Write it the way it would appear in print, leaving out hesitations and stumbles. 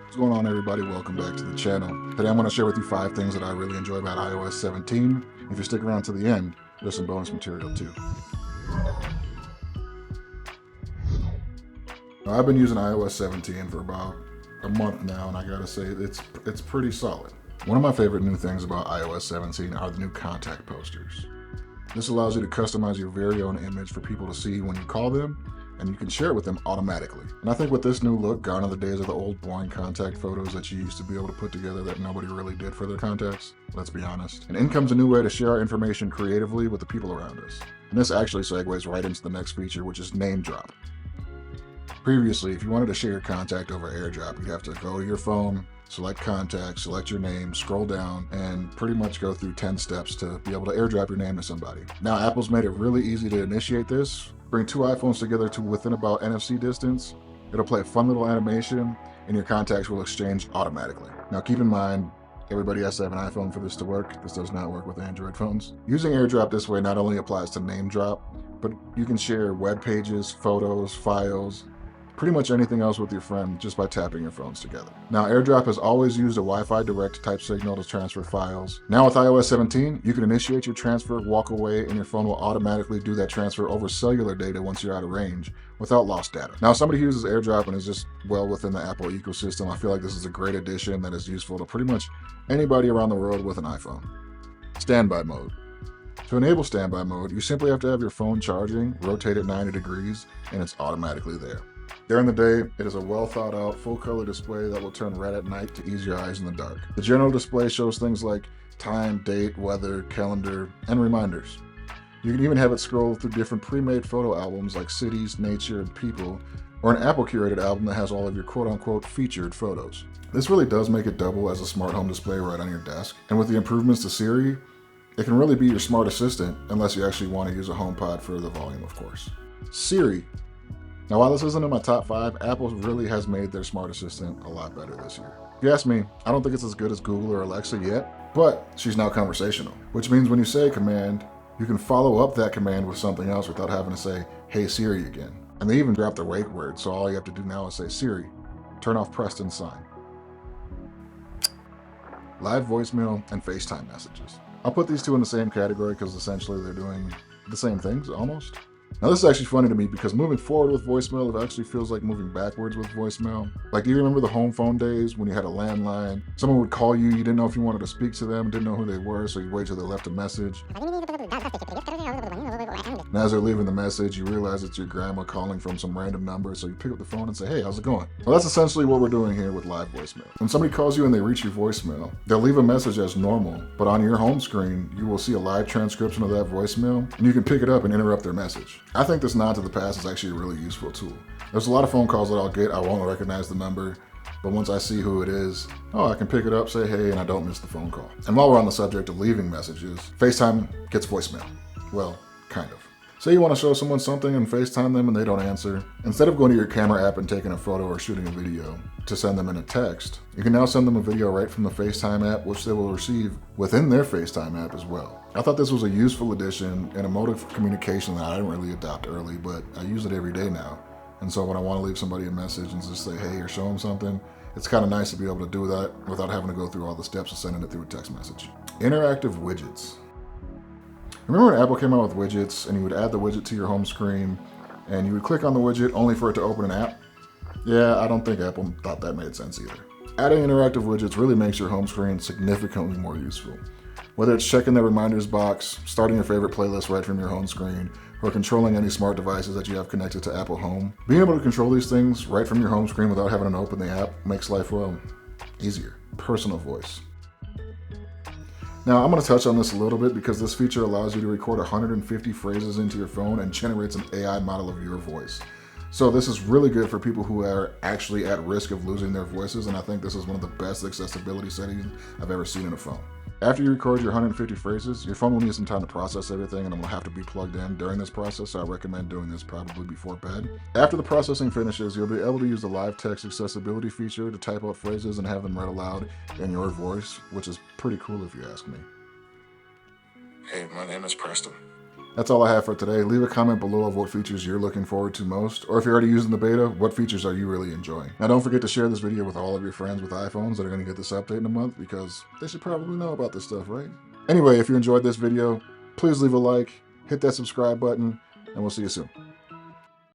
What's going on, everybody? Welcome back to the channel. Today I'm going to share with you 5 things that I really enjoy about iOS 17. If you stick around to the end, there's some bonus material too. Now, I've been using iOS 17 for about a month now, and I gotta say it's pretty solid. One of my favorite new things about iOS 17 are the new contact posters. This allows you to customize your very own image for people to see when you call them, and you can share it with them automatically. And I think with this new look, gone are the days of the old boring contact photos that you used to be able to put together that nobody really did for their contacts, let's be honest. And in comes a new way to share our information creatively with the people around us. And this actually segues right into the next feature, which is name drop. Previously, if you wanted to share your contact over airdrop, you'd have to go to your phone, select contact, select your name, scroll down, and pretty much go through 10 steps to be able to airdrop your name to somebody. Now, Apple's made it really easy to initiate this. Bring 2 iPhones together to within about NFC distance. It'll play a fun little animation, and your contacts will exchange automatically. Now, keep in mind, everybody has to have an iPhone for this to work. This does not work with Android phones. Using airdrop this way not only applies to name drop, but you can share web pages, photos, files, pretty much anything else with your friend just by tapping your phones together. Now, AirDrop has always used a Wi-Fi direct type signal to transfer files. Now with iOS 17, you can initiate your transfer, walk away, and your phone will automatically do that transfer over cellular data once you're out of range without lost data. Now, if somebody who uses AirDrop and is just well within the Apple ecosystem, I feel like this is a great addition that is useful to pretty much anybody around the world with an iPhone. Standby mode. To enable standby mode, you simply have to have your phone charging, rotate it 90 degrees, and it's automatically there. During the day, it is a well thought out full color display that will turn red at night to ease your eyes in the dark. The general display shows things like time, date, weather, calendar, and reminders. You can even have it scroll through different pre-made photo albums like cities, nature, and people, or an Apple curated album that has all of your quote-unquote featured photos. This really does make it double as a smart home display right on your desk. And with the improvements to Siri, it can really be your smart assistant unless you actually want to use a HomePod for the volume, of course. Siri. Now, while this isn't in my top 5, Apple really has made their smart assistant a lot better this year. If you ask me, I don't think it's as good as Google or Alexa yet, but she's now conversational, which means when you say a command, you can follow up that command with something else without having to say, "Hey Siri" again. And they even dropped the wake word, so all you have to do now is say, "Siri, turn off Preston's sign." Live voicemail and FaceTime messages. I'll put these two in the same category because essentially they're doing the same things, almost. Now, this is actually funny to me because moving forward with voicemail, it actually feels like moving backwards with voicemail. Like, do you remember the home phone days when you had a landline? Someone would call you didn't know if you wanted to speak to them, didn't know who they were, so you wait till they left a message. And as they're leaving the message, you realize it's your grandma calling from some random number, so you pick up the phone and say, "Hey, how's it going?" Well, that's essentially what we're doing here with live voicemail. When somebody calls you and they reach your voicemail, they'll leave a message as normal, but on your home screen, you will see a live transcription of that voicemail, and you can pick it up and interrupt their message. I think this nod to the past is actually a really useful tool. There's a lot of phone calls that I'll get, I won't recognize the number, but once I see who it is, I can pick it up, say hey, and I don't miss the phone call. And while we're on the subject of leaving messages, FaceTime gets voicemail. Well, kind of. Say you want to show someone something and FaceTime them and they don't answer. Instead of going to your camera app and taking a photo or shooting a video to send them in a text, you can now send them a video right from the FaceTime app, which they will receive within their FaceTime app as well. I thought this was a useful addition and a mode of communication that I didn't really adopt early, but I use it every day now. And so when I want to leave somebody a message and just say hey or show them something, it's kind of nice to be able to do that without having to go through all the steps of sending it through a text message. Interactive widgets. Remember when Apple came out with widgets and you would add the widget to your home screen and you would click on the widget only for it to open an app? Yeah, I don't think Apple thought that made sense either. Adding interactive widgets really makes your home screen significantly more useful. Whether it's checking the reminders box, starting your favorite playlist right from your home screen, or controlling any smart devices that you have connected to Apple Home, being able to control these things right from your home screen without having to open the app makes life, well, easier. Personal voice. Now, I'm going to touch on this a little bit because this feature allows you to record 150 phrases into your phone and generates an AI model of your voice. So this is really good for people who are actually at risk of losing their voices, and I think this is one of the best accessibility settings I've ever seen in a phone. After you record your 150 phrases, your phone will need some time to process everything and it will have to be plugged in during this process, so I recommend doing this probably before bed. After the processing finishes, you'll be able to use the live text accessibility feature to type out phrases and have them read aloud in your voice, which is pretty cool if you ask me. Hey, my name is Preston. That's all I have for today. Leave a comment below of what features you're looking forward to most, or if you're already using the beta, what features are you really enjoying? Now don't forget to share this video with all of your friends with iPhones that are going to get this update in a month, because they should probably know about this stuff, right? Anyway, if you enjoyed this video, please leave a like, hit that subscribe button, and we'll see you soon.